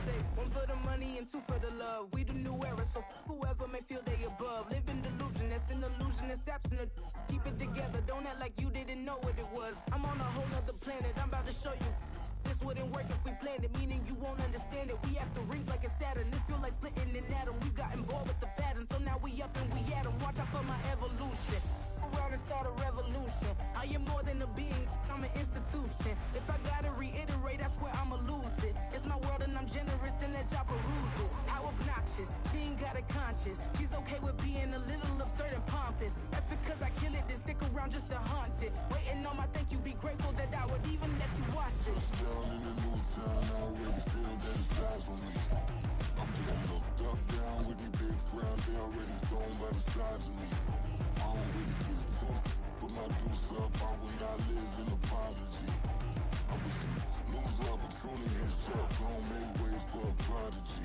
say one for the money and two for the love. We the new era, so whoever may feel they above. Live in delusion, that's an illusion, it's absent. Keep it together, don't act like you didn't know what it was. I'm on a whole nother planet, I'm about to show you. This wouldn't work if we planned it, meaning you won't understand it. We have to rings like a Saturn, this feel like splitting an atom. We got involved with the pattern, so now we up and we at 'em. Watch out for my evolution. Around and start a revolution. I am more than a being, I'm an institution. If I gotta reiterate, that's where I'ma lose it. It's my world and I'm generous and that y'all peruse it. How obnoxious, she ain't got a conscience. She's okay with being a little absurd and pompous. That's because I kill it, then stick around just to haunt it. Waiting on my thank you, be grateful that I would even let you watch it. Down in the new town, I already feel that it's time for me. I'm getting looked up, down with these big frowns, they already thrown by the size of me. I don't really get too, put my deuce up, I will not live in apology. I wish you lose the opportunity, yourself, don't make way for a prodigy.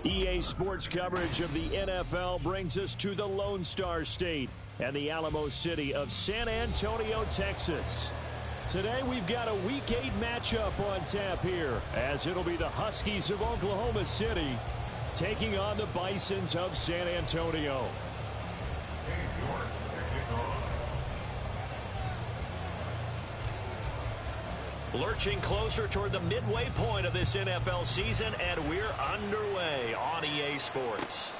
EA Sports coverage of the NFL brings us to the Lone Star State and the Alamo City of San Antonio, Texas. Today we've got a Week 8 matchup on tap here, as it'll be the Huskies of Oklahoma City taking on the Bisons of San Antonio. Lurching closer toward the midway point of this NFL season, and we're underway on EA Sports.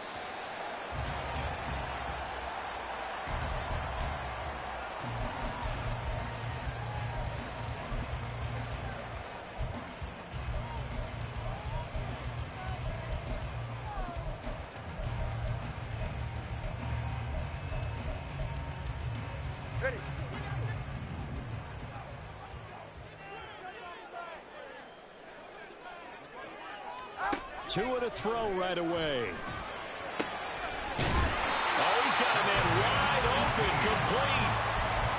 Two to throw right away. Oh, he's got a man wide open, complete.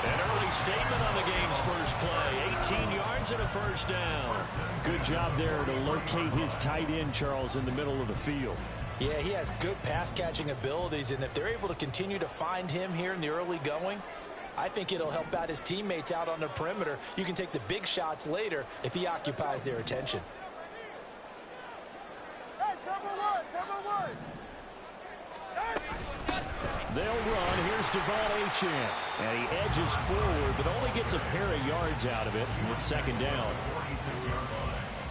An early statement on the game's first play. 18 yards and a first down. Good job there to locate his tight end, Charles, in the middle of the field. Yeah, he has good pass-catching abilities, and if they're able to continue to find him here in the early going, I think it'll help out his teammates out on the perimeter. You can take the big shots later if he occupies their attention. They'll run. Here's Devon Achane. And he edges forward, but only gets a pair of yards out of it. And it's second down.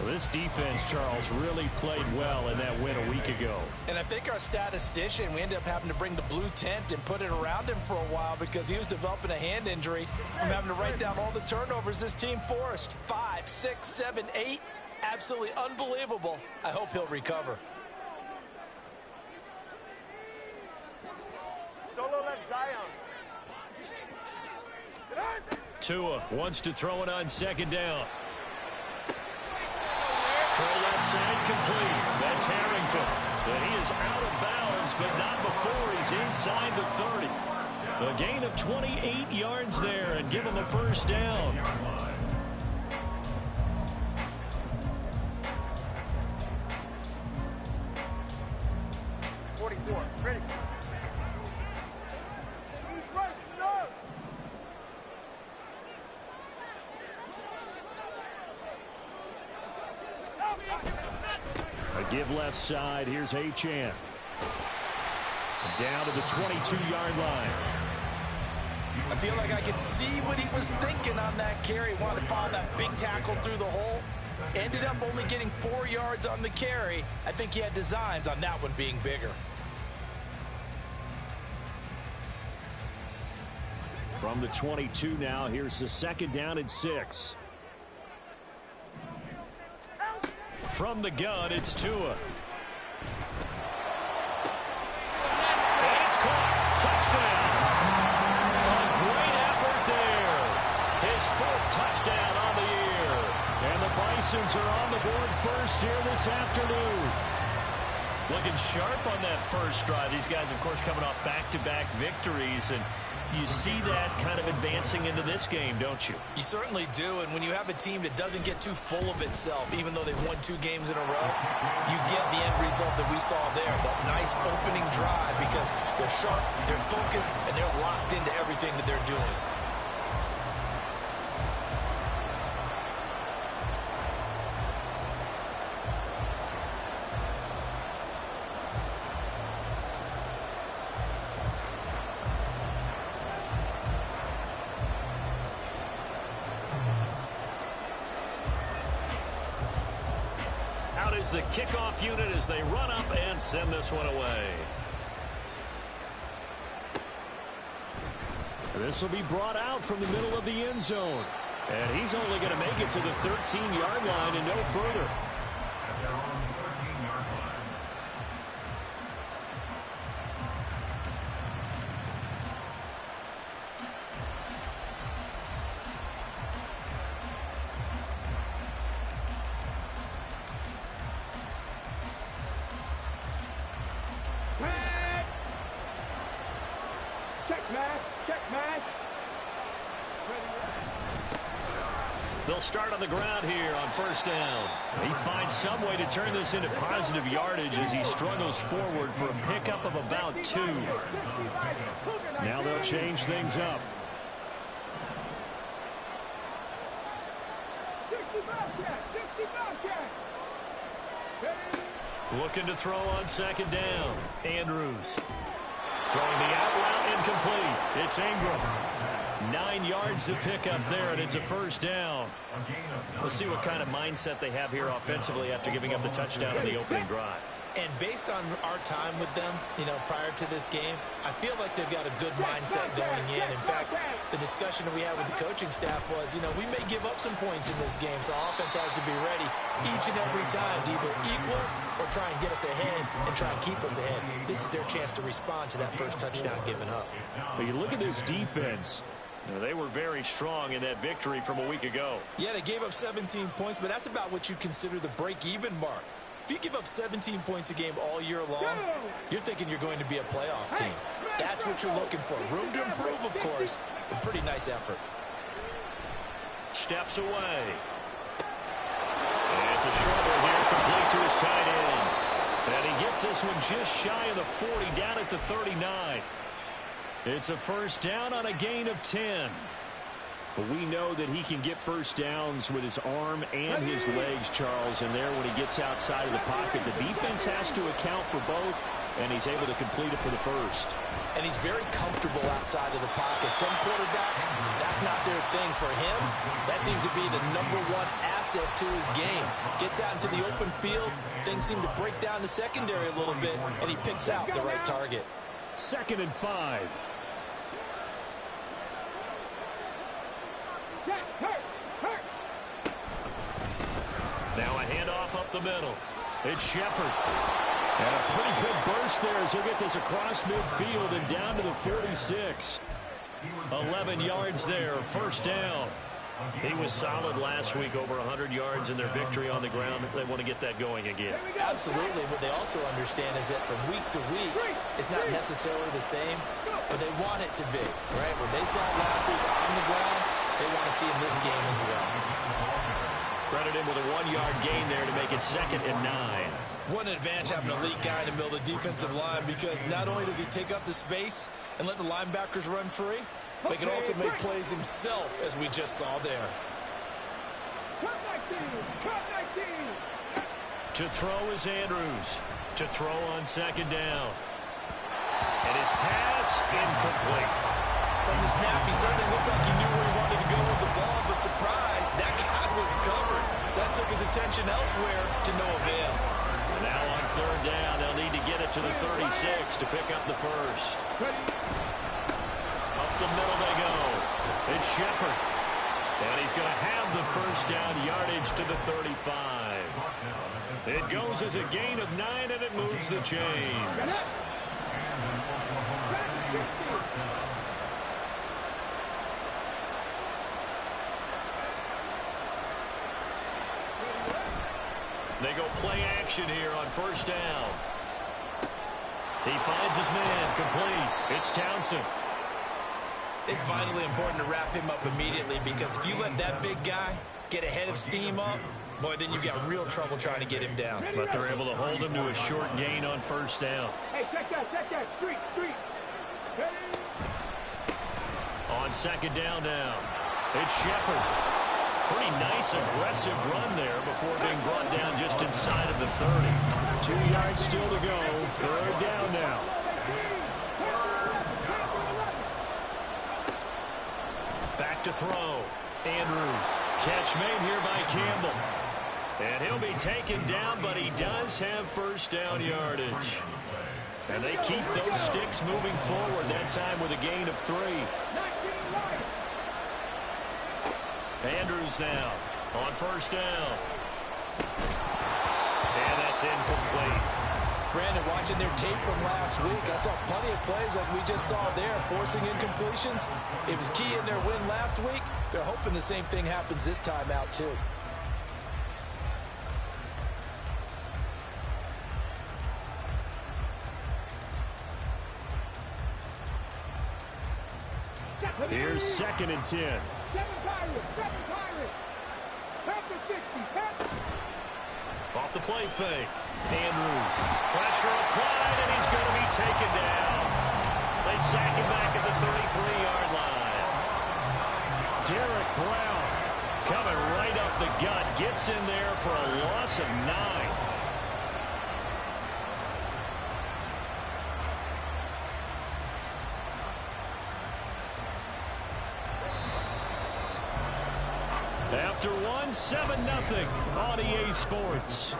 Well, this defense, Charles, really played well in that win a week ago. And I think our statistician, we ended up having to bring the blue tent and put it around him for a while because he was developing a hand injury. I'm having to write down all the turnovers this team forced. 5, 6, 7, 8. Absolutely unbelievable. I hope he'll recover. Solo left Zion. Tua wants to throw it on second down. Throw left side complete. That's Harrington. And he is out of bounds, but not before he's inside the 30. A gain of 28 yards there and give him a first down. 44. Ready. A give left side. Here's Achane. Down to the 22-yard line. I feel like I could see what he was thinking on that carry. Wanted to find that big tackle through the hole. Ended up only getting 4 yards on the carry. I think he had designs on that one being bigger. From the 22 now, here's the second down and 6. From the gun, it's Tua. And it's caught. Touchdown. A great effort there. His fourth touchdown on the year. And the Bisons are on the board first here this afternoon. Looking sharp on that first drive. These guys, of course, coming off back-to-back victories, and you see that kind of advancing into this game, don't you? You certainly do, and when you have a team that doesn't get too full of itself, even though they've won 2 games in a row, you get the end result that we saw there, that nice opening drive, because they're sharp, they're focused, and they're locked into everything that they're doing. is the kickoff unit as they run up and send this one away. This will be brought out from the middle of the end zone. And he's only going to make it to the 13-yard line and no further. They'll start on the ground here on first down. He finds some way to turn this into positive yardage as he struggles forward for a pickup of about 2. Now they'll change things up. Looking to throw on second down. Andrews. Throwing the out route incomplete. It's Ingram. 9 yards to pick up there, and it's a first down. We'll see what kind of mindset they have here offensively after giving up the touchdown on the opening drive. And based on our time with them, prior to this game, I feel like they've got a good mindset going in. In fact, the discussion that we had with the coaching staff was, we may give up some points in this game, so our offense has to be ready each and every time to either equal or try and get us ahead and try and keep us ahead. This is their chance to respond to that first touchdown given up. But you look at this defense. They were very strong in that victory from a week ago. Yeah, they gave up 17 points, but that's about what you consider the break-even mark. If you give up 17 points a game all year long, you're thinking you're going to be a playoff team. That's what you're looking for. Room to improve, of course, but pretty nice effort. Steps away. And it's a short one here, complete to his tight end. And he gets this one just shy of the 40, down at the 39. It's a first down on a gain of 10. But we know that he can get first downs with his arm and his legs, Charles, and there when he gets outside of the pocket, the defense has to account for both, and he's able to complete it for the first. And he's very comfortable outside of the pocket. Some quarterbacks, that's not their thing. For him, that seems to be the #1 asset to his game. Gets out into the open field, things seem to break down the secondary a little bit, and he picks out the right target. 2nd and 5. Now a handoff up the middle. It's Shepard. And a pretty good burst there as he'll get this across midfield and down to the 46. 11 yards there, first down. He was solid last week, over 100 yards in their victory on the ground. They want to get that going again. Absolutely. What they also understand is that from week to week, it's not necessarily the same, but they want it to be, right? What they saw last week on the ground, they want to see in this game as well. Credit him with a 1-yard gain there to make it 2nd and 9. What an advantage having an elite guy in the middle of the defensive line, because not only does he take up the space and let the linebackers run free, but he can also make plays himself, as we just saw there. To throw is Andrews. To throw on 2nd down. And his pass incomplete. From the snap, he certainly looked like he knew where he wanted to go with the ball, but surprise, that guy was covered. So that took his attention elsewhere to no avail. And now on 3rd down, they'll need to get it to the 36 to pick up the first. Up the middle they go. It's Shepard. And he's going to have the first down yardage to the 35. It goes as a gain of 9, and it moves the chains. They go play action here on first down. He finds his man, complete. It's Townsend. It's vitally important to wrap him up immediately, because if you let that big guy get ahead of steam up, boy, then you've got real trouble trying to get him down. But they're able to hold him to a short gain on first down. Hey, check that, street. Hey. On 2nd down now, it's Shepard. Pretty nice, aggressive run there before being brought down just inside of the 30. 2 yards still to go. 3rd down now. Back to throw. Andrews. Catch made here by Campbell. And he'll be taken down, but he does have first down yardage. And they keep those sticks moving forward, that time with a gain of 3. Andrews now on first down. And that's incomplete. Brandon, watching their tape from last week, I saw plenty of plays like we just saw there, forcing incompletions. It was key in their win last week. They're hoping the same thing happens this time out, too. Here's 2nd and 10. Off the play fake. Andrews. Pressure applied, and he's going to be taken down. They sack him back at the 33-yard line. Derek Brown coming right up the gut. Gets in there for a loss of 9. After 1, 7-0 on EA Sports.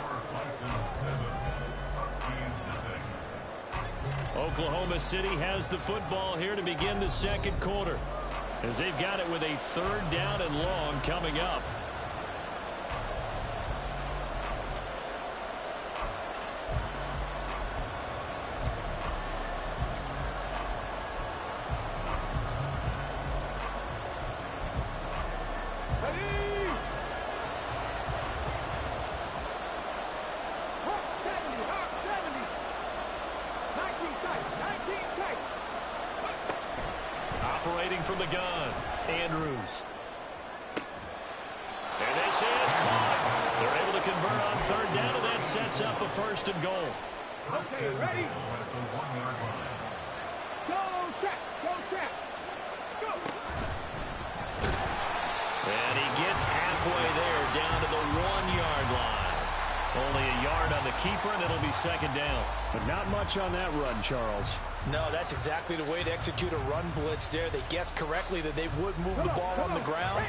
Oklahoma City has the football here to begin the second quarter, as they've got it with a 3rd down and long coming up. Operating from the gun, Andrews. And this is caught. They're able to convert on 3rd down, and that sets up a 1st and goal. Okay, ready? Go, set, go, set. Go. And he gets halfway there, down to the 1-yard line. Only a yard on the keeper, and it'll be 2nd down. But not much on that run, Charles. No, that's exactly the way to execute a run blitz there. They guessed correctly that they would move the ball on the ground,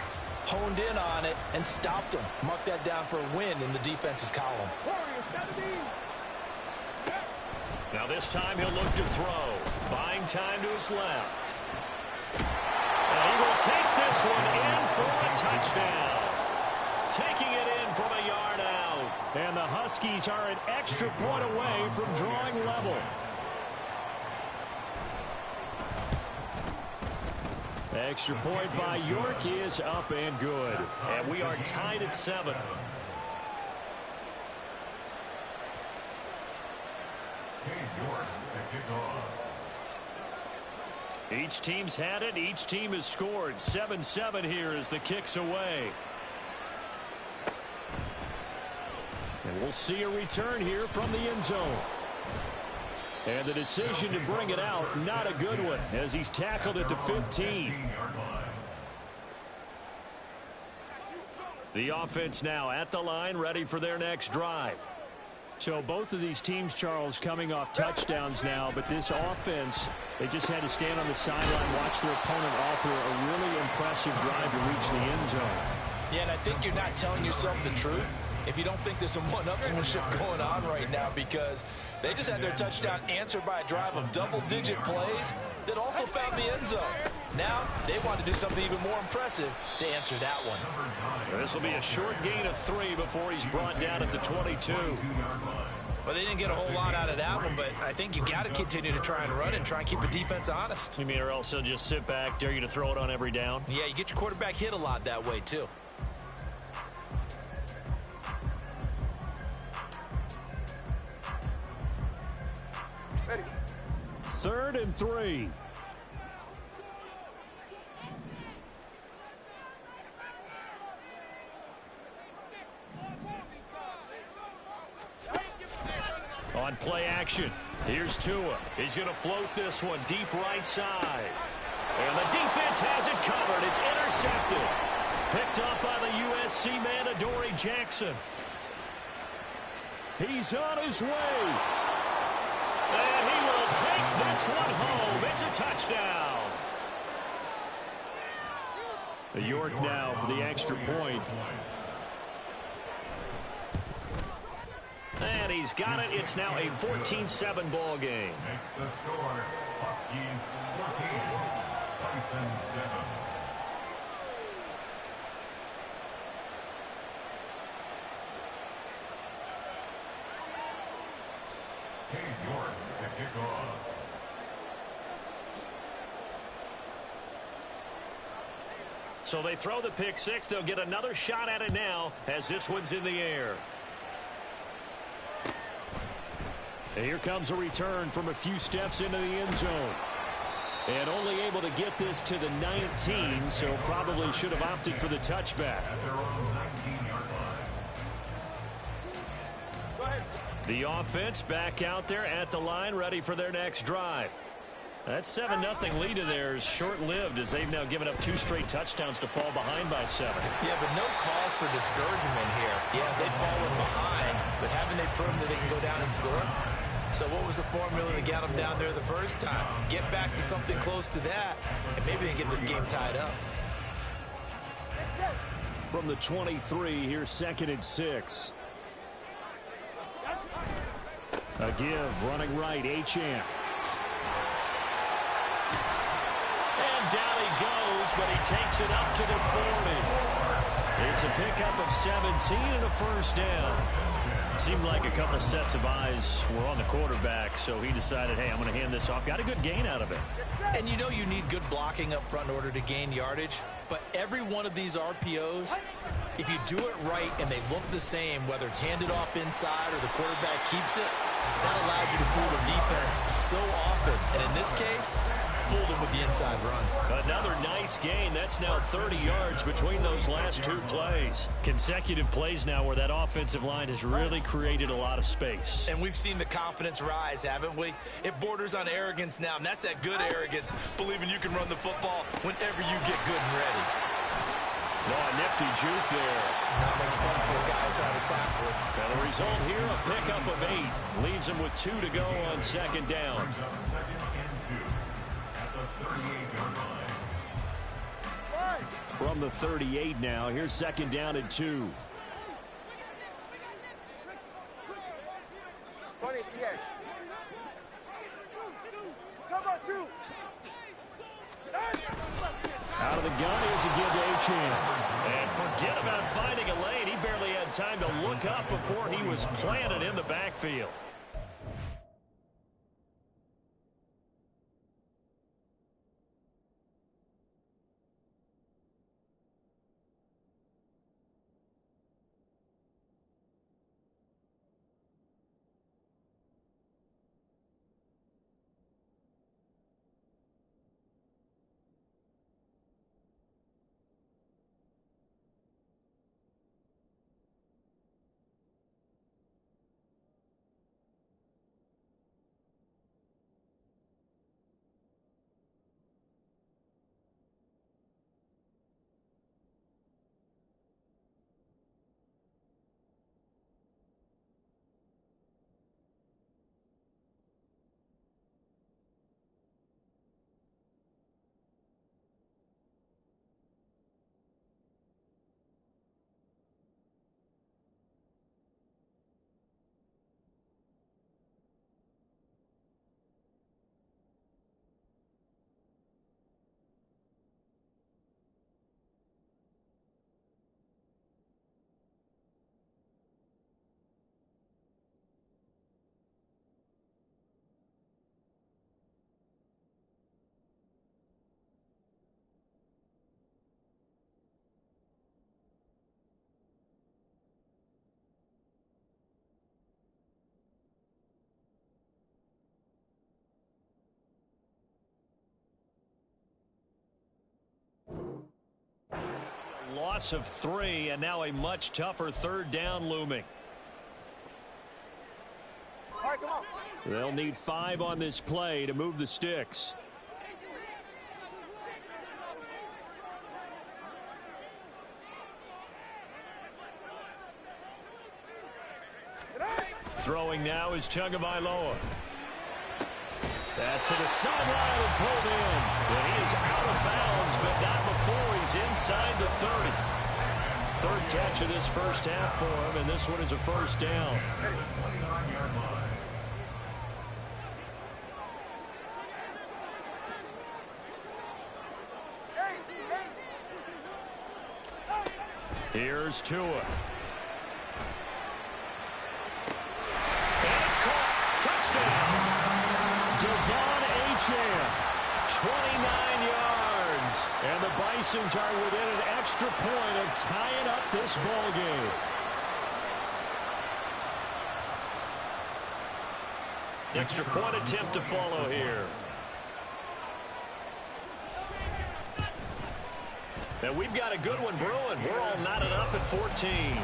honed in on it, and stopped them. Mark that down for a win in the defense's column. Now this time he'll look to throw. Buying time to his left. And he will take this one in for a touchdown. Taking it in from a yard out. And the Huskies are an extra point away from drawing level. Extra point by York is up and good. And we are tied at 7. Each team's had it. Each team has scored. 7-7 here as the kick's away. And we'll see a return here from the end zone. And the decision to bring it out, not a good one, as he's tackled at the 15. The offense now at the line, ready for their next drive. So both of these teams, Charles, coming off touchdowns now, but this offense, they just had to stand on the sideline, watch their opponent offer a really impressive drive to reach the end zone. Yeah, and I think you're not telling yourself the truth if you don't think there's some one-upsmanship going on right now, because they just had their touchdown answered by a drive of double-digit plays that also found the end zone. Now they want to do something even more impressive to answer that one. This will be a short gain of 3 before he's brought down at the 22. Well, they didn't get a whole lot out of that one, but I think you got to continue to try and run and try and keep the defense honest. You mean, or else they'll just sit back, dare you to throw it on every down? Yeah, you get your quarterback hit a lot that way, too. Ready. 3rd and 3. On play action, here's Tua. He's going to float this one deep right side. And the defense has it covered. It's intercepted. Picked up by the USC man, Adoree Jackson. He's on his way. And he will take this one home. It's a touchdown. The York now for the extra point. And he's got it. It's now a 14-7 ball game. Makes the score. Huskies 14, Bison 7. Cade York to kick off. So they throw the pick six. They'll get another shot at it now as this one's in the air. And here comes a return from a few steps into the end zone. And only able to get this to the 19, so probably should have opted for the touchback. At their own 19-yard line. The offense back out there at the line, ready for their next drive. That 7-0 lead of theirs short-lived as they've now given up 2 straight touchdowns to fall behind by 7. Yeah, but no cause for discouragement here. Yeah, they've fallen behind, but haven't they proven that they can go down and score? So what was the formula to get them down there the first time? Get back to something close to that, and maybe they get this game tied up. From the 23, here's 2nd and 6. A give, running right, Achane. And down he goes, but he takes it up to the 40. It's a pickup of 17 and a first down. It seemed like a couple sets of eyes were on the quarterback, so he decided, hey, I'm going to hand this off. Got a good gain out of it. And you know you need good blocking up front in order to gain yardage, but every one of these RPOs, if you do it right and they look the same, whether it's handed off inside or the quarterback keeps it, that allows you to fool the defense so often. And in this case, fooled him with the inside run. Another nice gain. That's now 30 yards between those last 2 plays. Consecutive plays now where that offensive line has really created a lot of space. And we've seen the confidence rise, haven't we? It borders on arrogance now, and that's that good arrogance, believing you can run the football whenever you get good and ready. Oh, a nifty juke there. Not much fun for a guy trying to tackle it. Now the result here, a pickup of 8. Leaves him with 2 to go on 2nd down. Brings up 2nd and 2 at the 38-yard line. From the 38 now, here's 2nd down and 2. 20 TX. Come on, 2. Out of the gun, here's a give to Achane. And forget about finding a lane. He barely had time to look up before he was planted in the backfield. Loss of 3, and now a much tougher 3rd down looming. All right, come on. They'll need 5 on this play to move the sticks. Throwing now is Tagovailoa. Pass to the sideline and pulled in. And he is out of bounds, but not before he's inside the 30. Third catch of this first half for him, and this one is a first down. Here's Tua. And it's caught. Touchdown. Devon Achane. 29 yards. And the Bisons are within an extra point of tying up this ball game. Extra point attempt to follow here. And we've got a good one brewing. We're all knotted up at 14.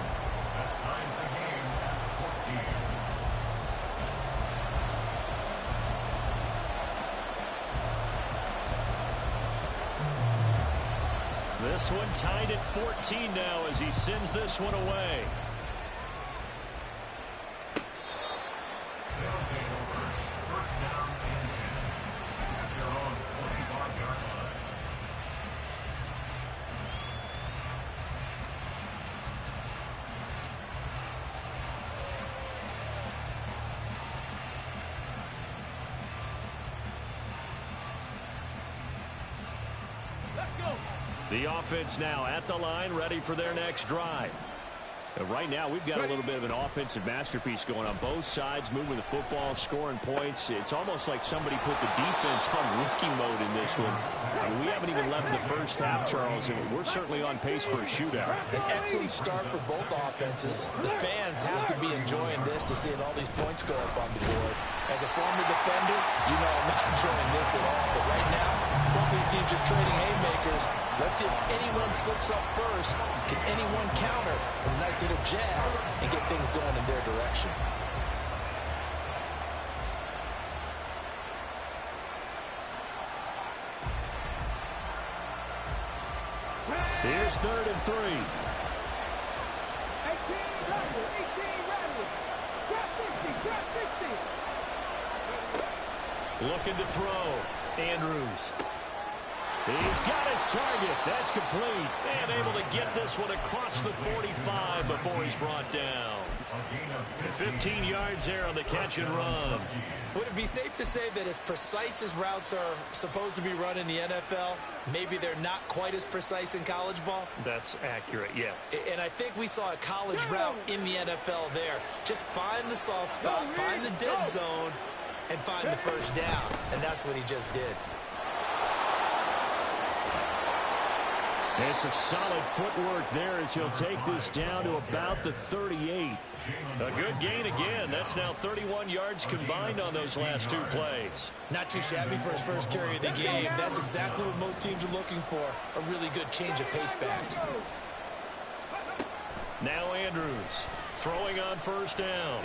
This one tied at 14 now as he sends this one away. The offense now at the line, ready for their next drive. Right now, we've got a little bit of an offensive masterpiece going on both sides, moving the football, scoring points. It's almost like somebody put the defense on rookie mode in this one. I mean, we haven't even left the first half, Charles, and we're certainly on pace for a shootout. An excellent start for both offenses. The fans have to be enjoying this to see all these points go up on the board. As a former defender, you know I'm not enjoying this at all. But right now, both these teams just trading haymakers. Let's see if anyone slips up first. Can anyone counter with a nice little jab and get things going in their direction? Here's 3rd and 3. 18 ready. 18 ready. Drop 50. Drop 50. Looking to throw. Andrews. He's got his target. That's complete. And able to get this one across the 45 before he's brought down. 15 yards there on the catch and run. Would it be safe to say that as precise as routes are supposed to be run in the NFL, maybe they're not quite as precise in college ball? That's accurate, yeah. And I think we saw a college route in the NFL there. Just find the soft spot, find the dead zone, and find the first down. And that's what he just did. And some solid footwork there as he'll take this down to about the 38. A good gain again. That's now 31 yards combined on those last two plays. Not too shabby for his first carry of the game. That's exactly what most teams are looking for. A really good change of pace back. Now Andrews throwing on first down.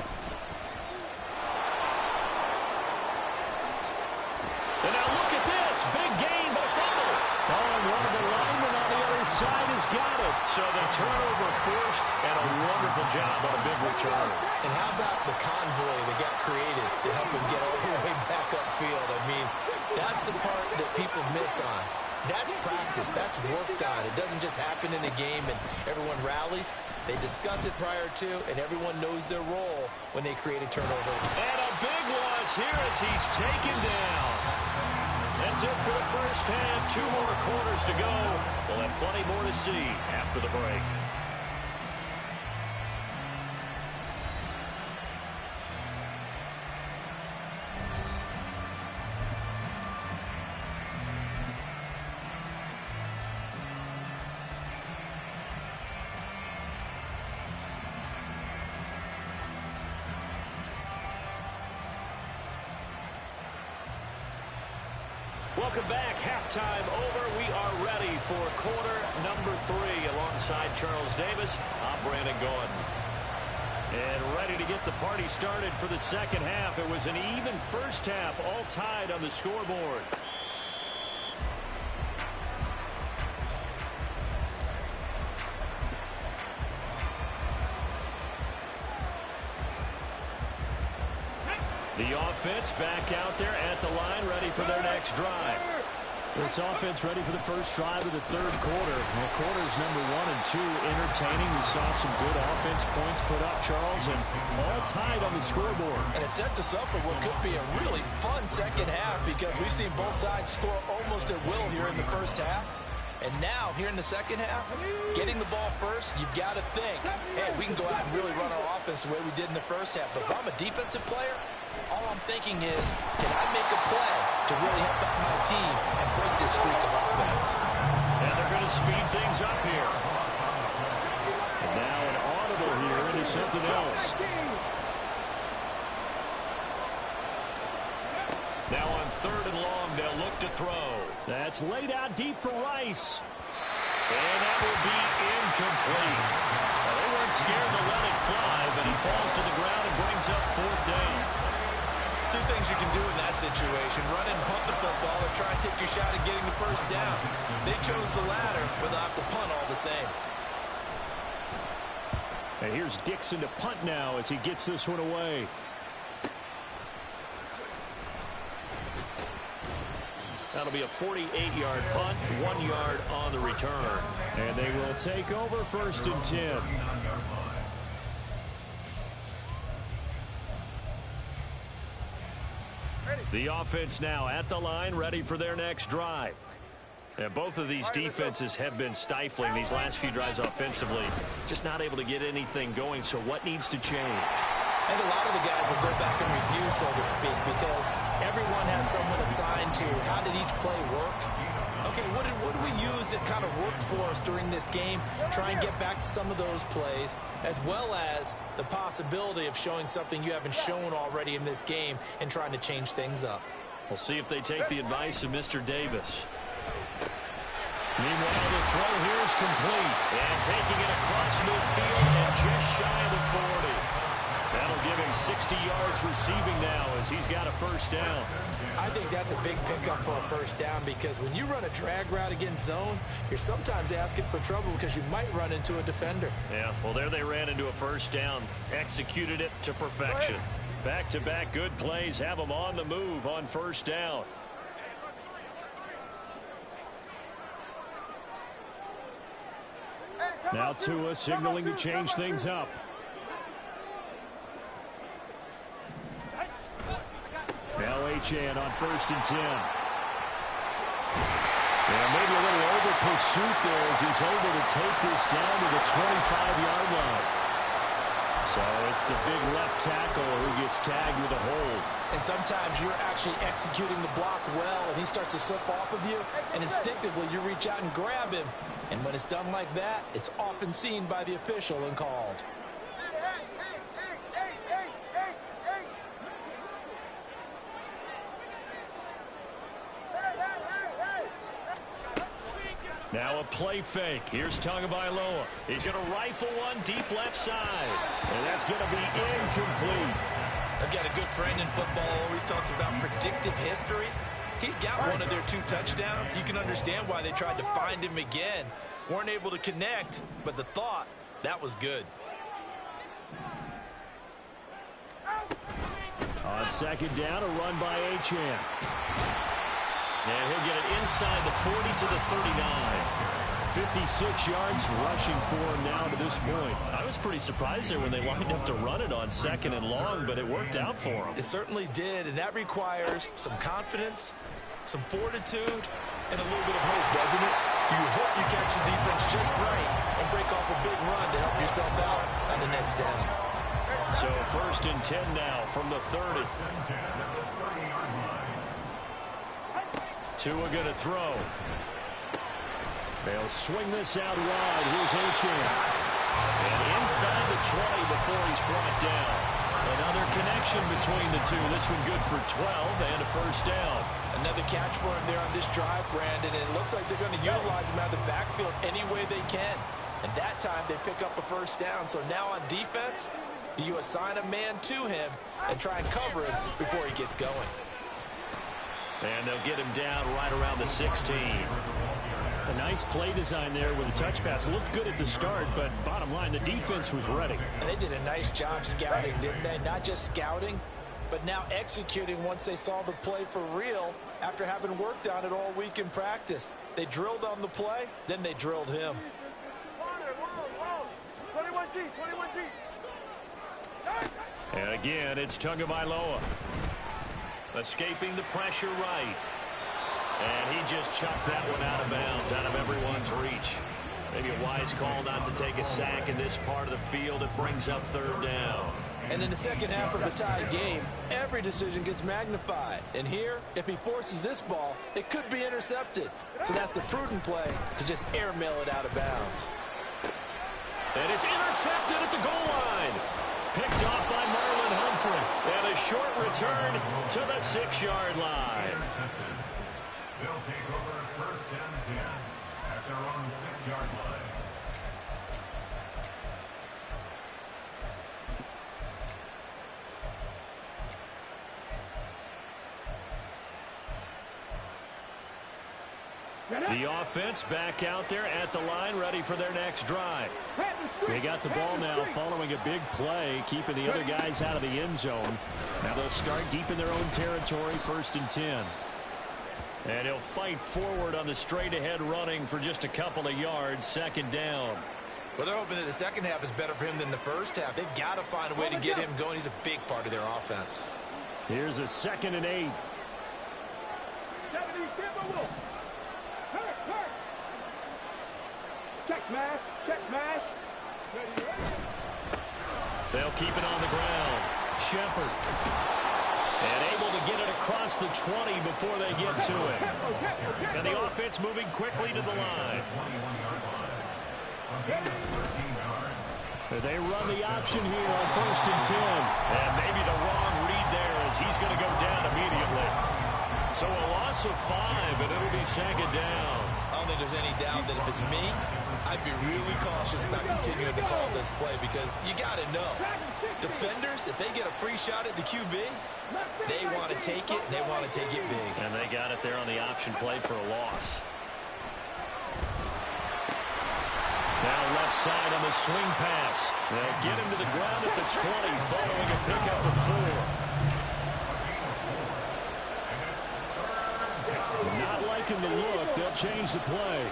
And now look at this. Big gain, but a fumble. Oh, and one of the linemen on the other side has got it. So the turnover forced, and a wonderful job on a big return. And how about the convoy that got created to help him get all the way back upfield? I mean, that's the part that people miss on. That's practice. That's worked on. It doesn't just happen in a game and everyone rallies. They discuss it prior to, and everyone knows their role when they create a turnover. And a big loss here as he's taken down. That's it for the first half. 2 more quarters to go. We'll have plenty more to see after the break. Welcome back. Halftime over. We are ready for quarter number 3 alongside Charles Davis. I'm Brandon Gordon. And ready to get the party started for the second half. It was an even first half, all tied on the scoreboard. The offense back out there at the line, ready for their next drive. This offense ready for the first drive of the third quarter. Well, quarters number 1 and 2 entertaining. We saw some good offense points put up, Charles, and all tied on the scoreboard. And it sets us up for what could be a really fun second half because we've seen both sides score almost at will here in the first half. And now, here in the second half, getting the ball first, you've got to think, hey, we can go out and really run our offense the way we did in the first half. But if I'm a defensive player, all I'm thinking is, can I make a play to really help out my team and break this streak of offense? And they're going to speed things up here. And now an audible here into something else. Now on 3rd and long, they'll look to throw. That's laid out deep for Rice. And that will be incomplete. Well, they weren't scared to let it fly, but he falls to the ground and brings up 4th down. Two things you can do in that situation: run and punt the football, or try and take your shot at getting the first down. They chose the latter, but they'll have to punt all the same. And here's Dixon to punt now as he gets this one away. That'll be a 48-yard punt, 1 yard on the return. And they will take over 1st and 10. The offense now at the line, ready for their next drive. And both of these defenses have been stifling these last few drives offensively. Just not able to get anything going, so what needs to change? I think a lot of the guys will go back and review, so to speak, because everyone has someone assigned to how did each play work. Okay, what do we use that kind of worked for us during this game? Try and get back to some of those plays, as well as the possibility of showing something you haven't shown already in this game and trying to change things up. We'll see if they take the advice of Mr. Davis. Meanwhile, the throw here is complete. And taking it across midfield and just shy of the 40. That'll give him 60 yards receiving now as he's got a first down. I think that's a big pickup for a first down because when you run a drag route against zone, you're sometimes asking for trouble because you might run into a defender. Yeah, well, there they ran into a first down. Executed it to perfection. Back-to-back good plays have them on the move on first down. Now Tua signaling to change things up. Now Achane on 1st and 10. And maybe a little over pursuit there as he's able to take this down to the 25-yard line. So it's the big left tackle who gets tagged with a hold. And sometimes you're actually executing the block well, and he starts to slip off of you, and instinctively you reach out and grab him. And when it's done like that, it's often seen by the official and called. Now a play fake. Here's Tagovailoa. He's going to rifle one deep left side. And that's going to be incomplete. I've got a good friend in football who always talks about predictive history. He's got one of their 2 touchdowns. You can understand why they tried to find him again. Weren't able to connect, but the thought, that was good. On 2nd down, a run by Achane. And he'll get it inside the 40 to the 39. 56 yards rushing for him now to this point. I was pretty surprised there when they lined up to run it on 2nd and long, but it worked out for him. It certainly did, and that requires some confidence, some fortitude, and a little bit of hope, doesn't it? You hope you catch the defense just right and break off a big run to help yourself out on the next down. So 1st and 10 now from the 30. Tua going to throw. They'll swing this out wide. Here's Achane. And inside the 20 before he's brought down. Another connection between the two. This one good for 12 and a first down. Another catch for him there on this drive, Brandon, and it looks like they're going to utilize him out of the backfield any way they can. And that time they pick up a first down. So now on defense, do you assign a man to him and try and cover him before he gets going? And they'll get him down right around the 16. A nice play design there with a touch pass. Looked good at the start, but bottom line, the defense was ready. And they did a nice job scouting, didn't they? Not just scouting, but now executing once they saw the play for real after having worked on it all week in practice. They drilled on the play, then they drilled him. 21G, 21G. And again, it's Tagovailoa. Escaping the pressure right. And he just chucked that one out of bounds, out of everyone's reach. Maybe a wise call not to take a sack in this part of the field. It brings up third down. And in the second half of a tied game, every decision gets magnified. And here, if he forces this ball, it could be intercepted. So that's the prudent play to just airmail it out of bounds. And it's intercepted at the goal line. Picked off by Marlon Humphrey. And a short return to the 6-yard line. They'll take over first and 10 at their own 6-yard line. The offense back out there at the line, ready for their next drive. They got the ball now following a big play, keeping the other guys out of the end zone. Now they'll start deep in their own territory, 1st and 10. And he'll fight forward on the straight-ahead running for just a couple of yards, 2nd down. Well, they're hoping that the second half is better for him than the first half. They've got to find a way to get him going. He's a big part of their offense. Here's a 2nd and 8. Check smash, check smash. They'll keep it on the ground. Shepard. And able to get it across the 20 before they get to it. And the offense moving quickly to the line. They run the option here on 1st and 10. And maybe the wrong read there as he's going to go down immediately. So a loss of 5, and it'll be 2nd down. I don't think there's any doubt that if it's me, I'd be really cautious about continuing to call this play because you got to know. Defenders, if they get a free shot at the QB, they want to take it, and they want to take it big. And they got it there on the option play for a loss. Now left side on the swing pass. They'll get him to the ground at the 20 following a pickup of 4. Not liking the look. They'll change the play.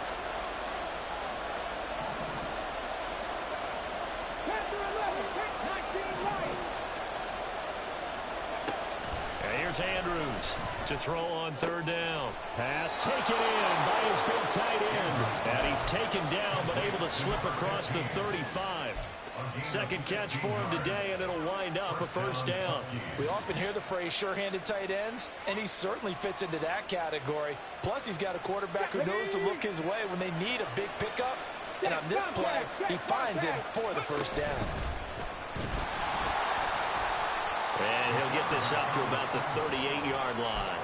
Here's Andrews to throw on 3rd down. Pass taken in by his big tight end. And he's taken down but able to slip across the 35. 2nd catch for him today, and it'll wind up a 1st down. We often hear the phrase sure-handed tight ends, and he certainly fits into that category. Plus, he's got a quarterback who knows to look his way when they need a big pickup. And on this play, he finds him for the 1st down. And he'll get this up to about the 38-yard line.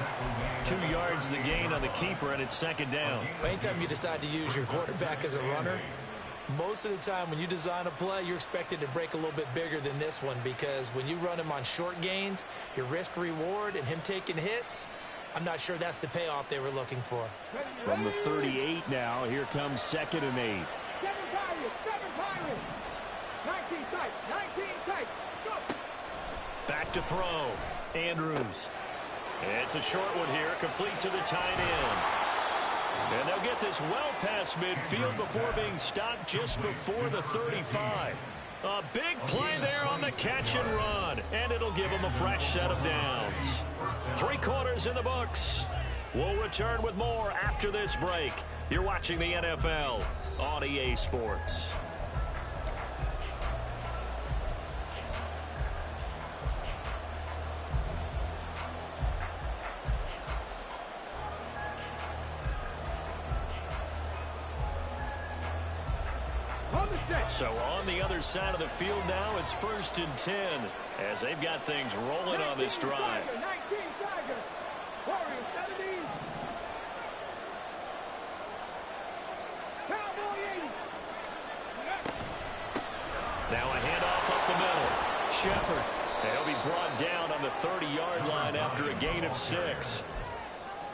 2 yards the gain on the keeper, and it's 2nd down. Anytime you decide to use your quarterback as a runner, most of the time when you design a play, you're expected to break a little bit bigger than this one because when you run him on short gains, your risk-reward and him taking hits, I'm not sure that's the payoff they were looking for. From the 38 now, here comes 2nd and 8. 7 Pirates. 19 tight, 19 tight. Go. Back to throw. Andrews. It's a short one here, complete to the tight end. And they'll get this well past midfield before being stopped just before the 35. A big play there on the catch and run, and it'll give them a fresh set of downs. 3 quarters in the books. We'll return with more after this break. You're watching the NFL on EA Sports. So on the other side of the field now, it's 1st and 10 as they've got things rolling on this drive. 19 Tigers. Warriors 17. Cowboy 80. Now a handoff up the middle. Shepard. And he'll be brought down on the 30-yard line after a gain of 6.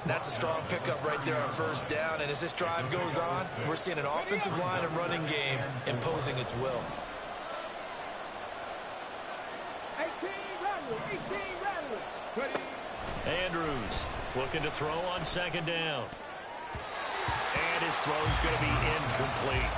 That's a strong pickup right there on 1st down. And as this drive goes on, we're seeing an offensive line and running game imposing its will. 18 Rebels. Andrews looking to throw on second down. And his throw's going to be incomplete.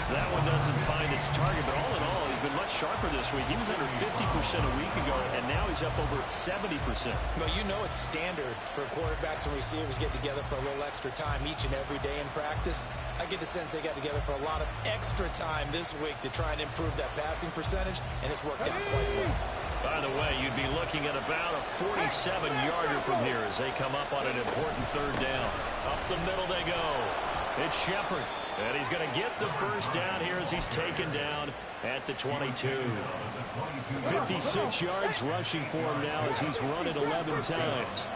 That one doesn't find its target, but all in all, he's been much sharper this week. He was under 50% a week ago, and now he's up over 70%. Well, you know it's standard for quarterbacks and receivers get together for a little extra time each and every day in practice. I get the sense they got together for a lot of extra time this week to try and improve that passing percentage, and it's worked out quite well. By the way, you'd be looking at about a 47-yarder from here as they come up on an important third down. Up the middle they go. It's Shepard. And he's going to get the first down here as he's taken down at the 22. 56 yards rushing for him now as he's run it 11 times.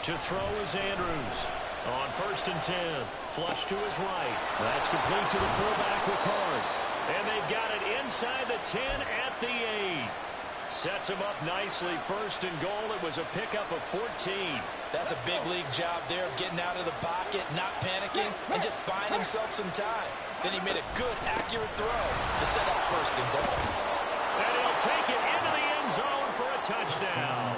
To throw is Andrews. On 1st and 10. Flush to his right. That's complete to the fullback, Ricard. And they've got it inside the 10 at the 8. Sets him up nicely. 1st and goal. It was a pickup of 14. That's a big league job there of getting out of the pocket, not panicking, and just buying himself some time. Then he made a good, accurate throw to set up 1st and goal. And he'll take it into the end zone for a touchdown.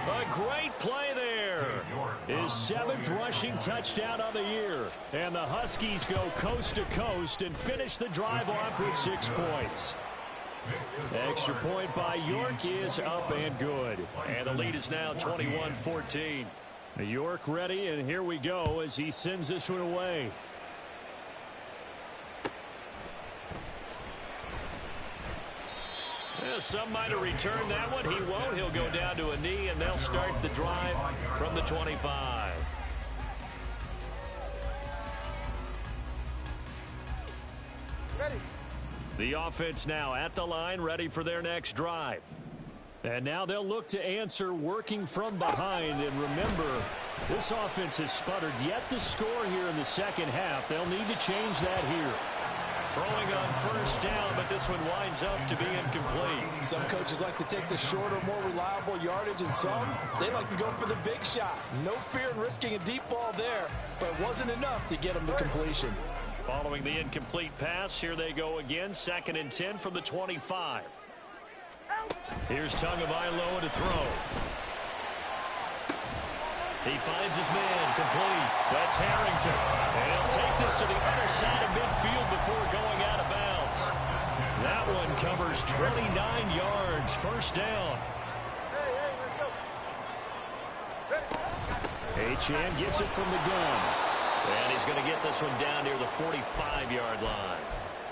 A great play there. His 7th rushing touchdown of the year. And the Huskies go coast to coast and finish the drive off with 6 points. Extra point by York is up and good. And the lead is now 21-14. York ready, and here we go as he sends this one away. Well, some might have returned that one. He won't. He'll go down to a knee, and they'll start the drive from the 25. Ready. The offense now at the line, ready for their next drive. And now they'll look to answer working from behind. And remember, this offense has sputtered yet to score here in the second half. They'll need to change that here. Throwing on 1st down, but this one winds up to be incomplete. Some coaches like to take the shorter, more reliable yardage, and some, they like to go for the big shot. No fear in risking a deep ball there, but it wasn't enough to get them to completion. Following the incomplete pass, here they go again. 2nd and 10 from the 25. Here's Tagovailoa to throw. He finds his man, complete. That's Harrington. And he'll take this to the other side of midfield before going out of bounds. That one covers 29 yards. 1st down. Achane gets it from the gun. And he's going to get this one down near the 45-yard line.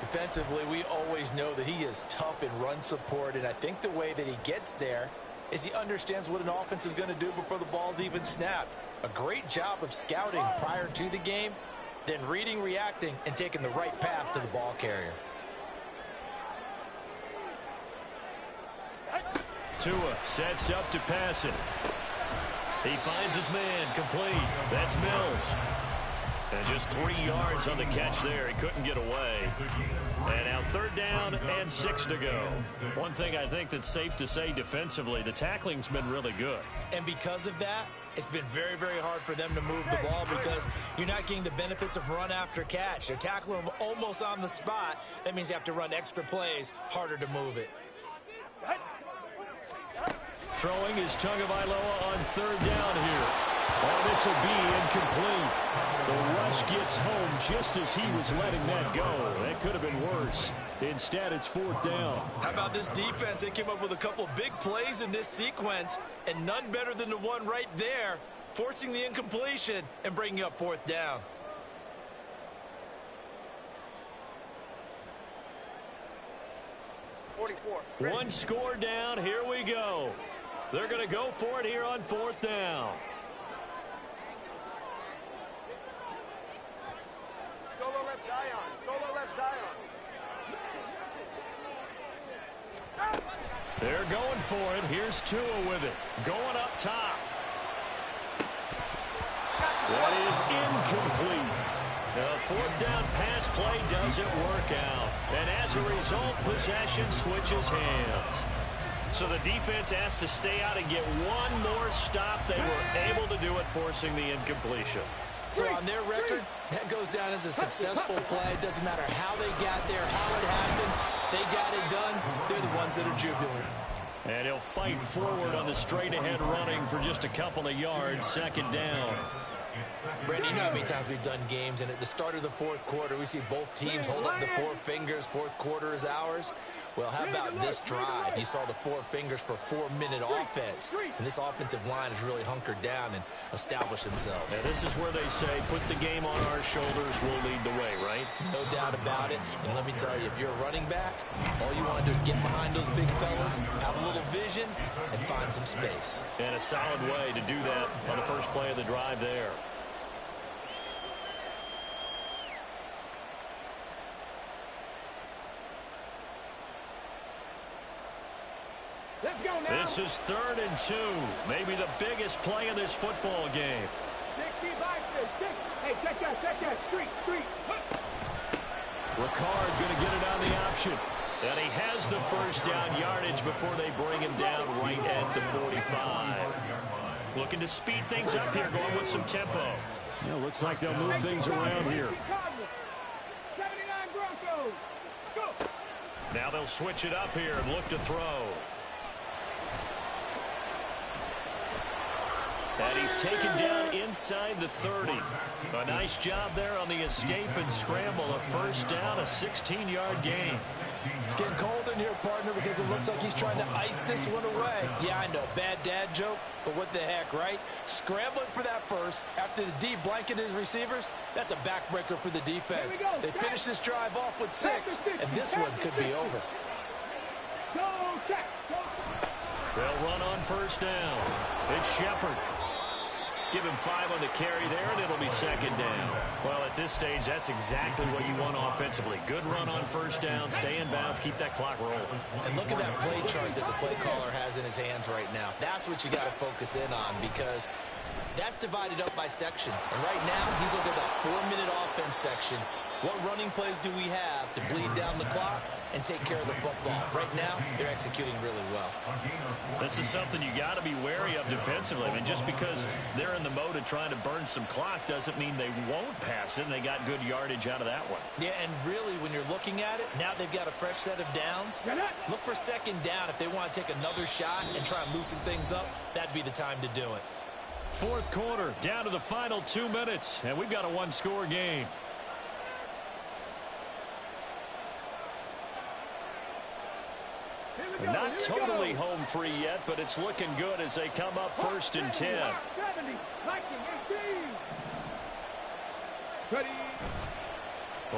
Defensively, we always know that he is tough in run support, and I think the way that he gets there is he understands what an offense is going to do before the ball's even snapped. A great job of scouting prior to the game, then reading, reacting, and taking the right path to the ball carrier. Tua sets up to pass it. He finds his man, complete. That's Mills. And just 3 yards on the catch there. He couldn't get away. And now 3rd down and 6 to go. One thing I think that's safe to say defensively, the tackling's been really good. And because of that, it's been very, very hard for them to move the ball because you're not getting the benefits of run after catch. They're tackling them almost on the spot. That means you have to run extra plays, harder to move it. Throwing is Tagovailoa on 3rd down here. Oh, this will be incomplete. The rush gets home just as he was letting that go. That could have been worse. Instead, it's 4th down. How about this defense? They came up with a couple big plays in this sequence, and none better than the one right there, forcing the incompletion and bringing up 4th down. One score down. Here we go. They're going to go for it here on 4th down. Solo left Zion. Solo left Zion. They're going for it. Here's Tua with it. Going up top. That is incomplete. The 4th down pass play doesn't work out. And as a result, possession switches hands. So the defense has to stay out and get one more stop. They were able to do it, forcing the incompletion. So on their record, that goes down as a successful play. It doesn't matter how they got there, how it happened. They got it done. They're the ones that are jubilant. And he'll fight forward on the straight-ahead running for just a couple of yards. Second down. Brandon, you know how many times we've done games, and at the start of the fourth quarter, we see both teams hold up the four fingers. Fourth quarter is ours. Well, how about this drive? You saw the four fingers for a 4-minute offense, and this offensive line has really hunkered down and established themselves. And this is where they say, put the game on our shoulders, we'll lead the way, right? No doubt about it. And let me tell you, if you're a running back, all you want to do is get behind those big fellas, have a little vision, and find some space. And a solid way to do that on the first play of the drive there. Let's go now. This is 3rd and 2. Maybe the biggest play of this football game. 65, 6. Hey, check that. Street. Ricard going to get it on the option. And he has the first down yardage before they bring him down right at the 45. Looking to speed things up here, going with some tempo. Yeah, looks like they'll move things around here. 79 Broncos. Go. Now they'll switch it up here and look to throw. And he's taken down inside the 30. A nice job there on the escape and scramble. A first down, a 16-yard gain. It's getting cold in here, partner, because it looks like he's trying to ice this one away. Yeah, I know. Bad dad joke, but what the heck, right? Scrambling for that first after the D blanketed his receivers. That's a backbreaker for the defense. They finished this drive off with 6, and this one could be over. Go, check. They'll run on first down. It's Shepard. Give him 5 on the carry there, and it'll be second down. Well, at this stage, that's exactly what you want offensively. Good run on first down, stay in bounds, keep that clock rolling. And look at that play chart that the play caller has in his hands right now. That's what you got to focus in on, because that's divided up by sections. And right now, he's looking at that 4-minute offense section. What running plays do we have to bleed down the clock and take care of the football? Right now, they're executing really well. This is something you got to be wary of defensively. I mean, just because they're in the mode of trying to burn some clock doesn't mean they won't pass it, and they got good yardage out of that one. Yeah, and really, when you're looking at it, now they've got a fresh set of downs. Look for second down if they want to take another shot and try and loosen things up. That'd be the time to do it. Fourth quarter, down to the final 2 minutes, and we've got a one-score game. Not totally home free yet, but it's looking good as they come up 1st and 10. 70, 18.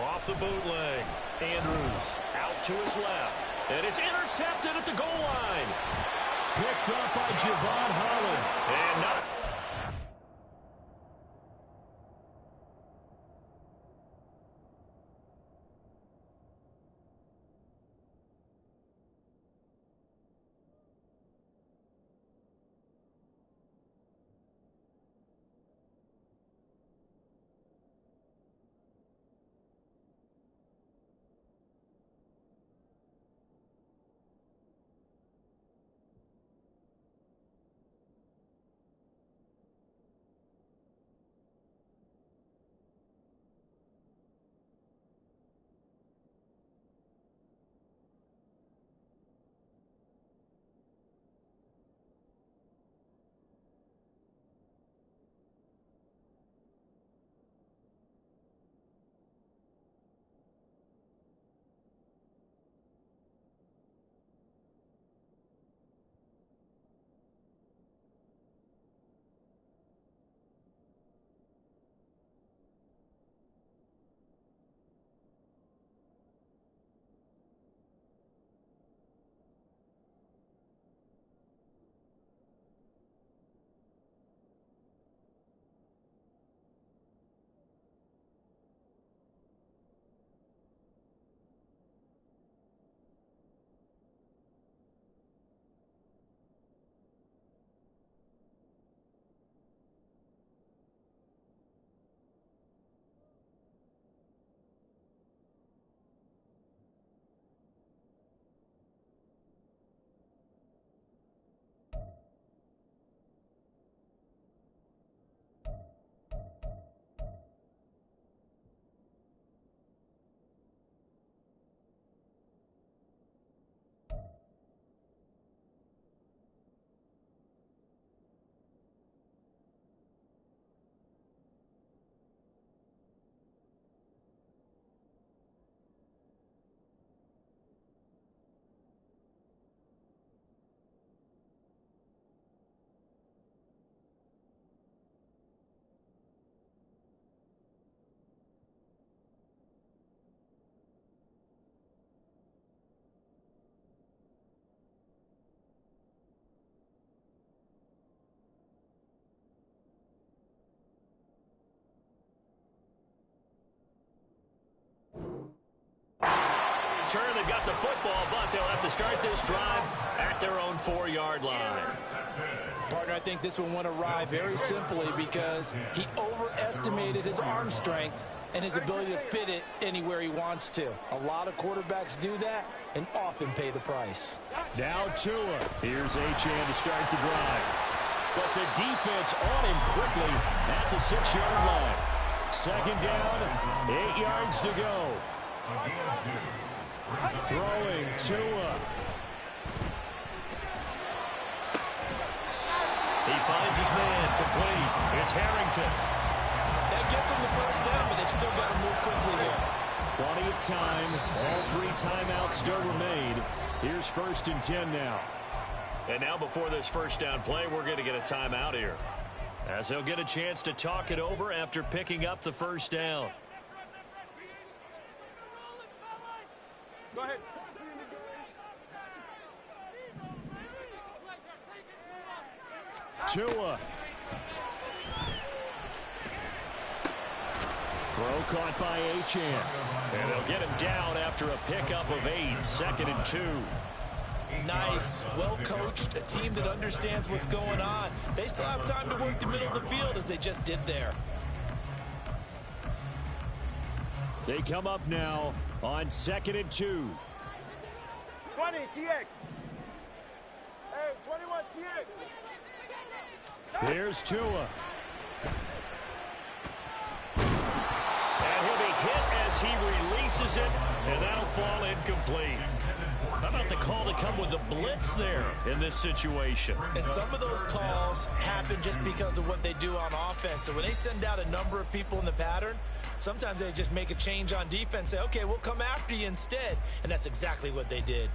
Off the bootleg. Andrews out to his left. And it's intercepted at the goal line. Picked up by Javon Holland. And not. return. They've got the football, but they'll have to start this drive at their own 4-yard line. Partner, I think this one went awry very simply because he overestimated his arm strength and his ability to fit it anywhere he wants to. A lot of quarterbacks do that and often pay the price. Now Tua. Here's Achane to start the drive. But the defense on him quickly at the 6-yard line. Second down, 8 yards to go. Throwing Tua. He finds his man complete. It's Harrington. That gets him the first down, but they've still got to move quickly here. Plenty of time. All 3 timeouts still remain. Here's 1st and 10 now. And now before this first down play, we're going to get a timeout here, as he'll get a chance to talk it over after picking up the first down. Go ahead. Tua. Throw caught by Achane. And they'll get him down after a pickup of 8, 2nd and 2. Nice, well coached, a team that understands what's going on. They still have time to work the middle of the field as they just did there. They come up now on 2nd and 2. 20, TX. Hey, 21, TX. Here's Tua. And he'll be hit as he releases it, and that'll fall incomplete. How about the call to come with the blitz there in this situation? And some of those calls happen just because of what they do on offense. So when they send out a number of people in the pattern, sometimes they just make a change on defense, say, okay, we'll come after you instead. And that's exactly what they did.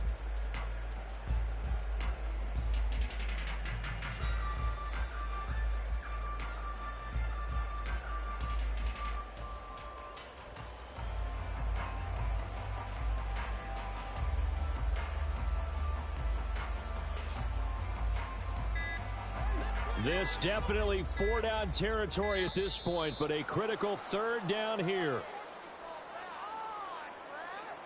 This definitely 4-down territory at this point, but a critical 3rd down here.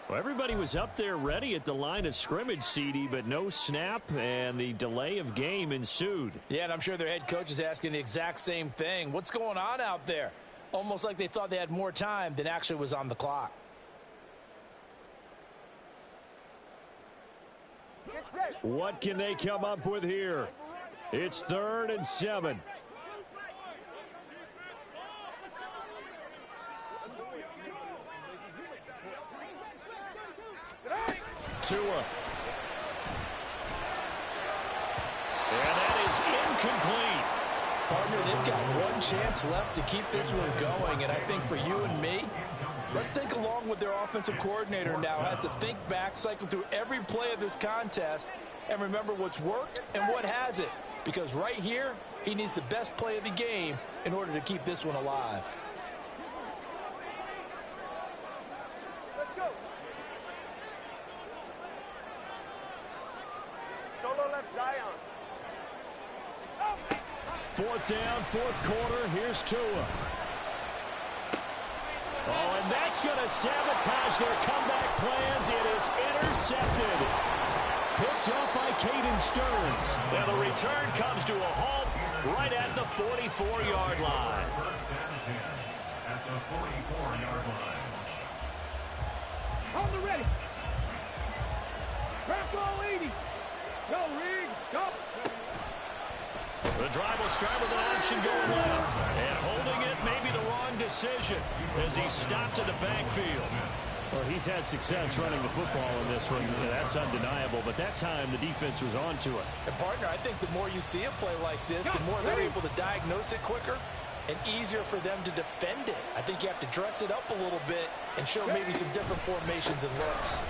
Well, everybody was up there ready at the line of scrimmage, CD, but no snap, and the delay of game ensued. Yeah, and I'm sure their head coach is asking the exact same thing. What's going on out there? Almost like they thought they had more time than actually was on the clock. What can they come up with here? It's 3rd and 7. Tua. And that is incomplete. Partner, they've got one chance left to keep this one going, and I think for you and me, let's think along with their offensive coordinator now has to think back, cycle through every play of this contest, and remember what's worked and what hasn't. Because right here, he needs the best play of the game in order to keep this one alive. Let's go. Solo left Zion. 4th down, 4th quarter. Here's Tua. Oh, and that's going to sabotage their comeback plans. It is intercepted. Picked off by Caden Stearns. Now the return comes to a halt right at the 44-yard line. First and 10 at the 44-yard line. On the ready. Crack ball 80. Go, Reed. Go. The drive will start with an option going left. And holding it may be the wrong decision as he stopped in the backfield. Well, he's had success running the football in this one. That's undeniable. But that time, the defense was on to it. And, partner, I think the more you see a play like this, the more they're able to diagnose it quicker and easier for them to defend it. I think you have to dress it up a little bit and show maybe some different formations and looks.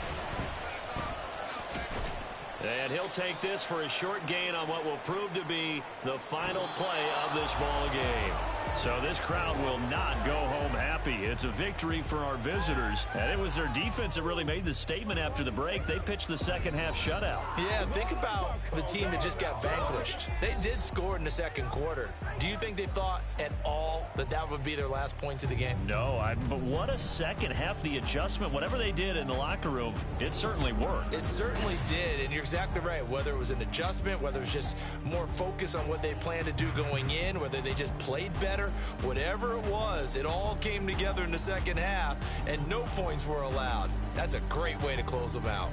And he'll take this for a short gain on what will prove to be the final play of this ball game. So this crowd will not go home happy. It's a victory for our visitors. And it was their defense that really made the statement after the break. They pitched the second half shutout. Yeah, think about the team that just got vanquished. They did score in the second quarter. Do you think they thought at all that that would be their last points of the game? No, but what a second half. The adjustment, whatever they did in the locker room, it certainly worked. It certainly did, and you're exactly right. Whether it was an adjustment, whether it was just more focus on what they planned to do going in, whether they just played better, whatever it was, it all came together in the second half, and no points were allowed. That's a great way to close them out.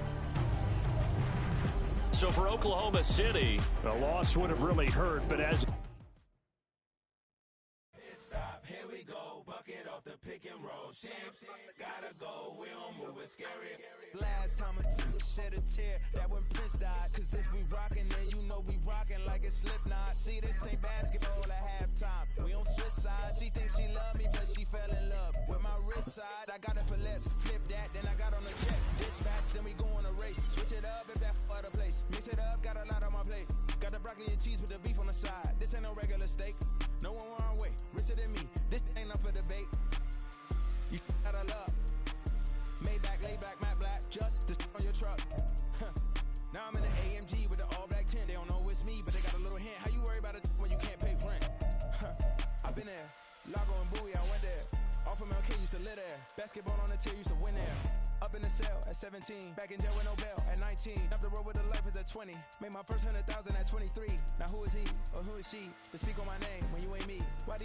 So for Oklahoma City, the loss would have really hurt, but as... Here we go, bucket off the pick and roll. Champs, gotta go, we don't move it scary. Last time I shed a tear, that when Prince died. Cause if we rockin', then you know we rockin' like it's Slipknot. See, this ain't basketball at halftime. We on switch sides. She thinks she love me, but she fell in love with my wrist side. I got it for less. Flip that, then I got on the check. Dispatch, then we go on a race. Switch it up if that other place. Mix it up, got a lot on my plate. Got the broccoli and cheese with the beef on the side. This ain't no regular steak. No one wrong way. Richer than me. This ain't up for debate. You gotta love. Maybach, lay back, matte black. Just to on your truck. Now I'm in the AMG with the all black tint. They don't know it's me, but they got a little hint. How you worry about it when you can't pay rent? I've been there. Lago and Bowie, I went there. Off of MLK, used to live there. Basketball on the tier, used to win there. Up in the cell at 17. Back in jail with no bail at 19. Up the road with the life is at 20. Made my first 100,000 at 23. Now who is he or who is she to speak on my name when you ain't me? Why do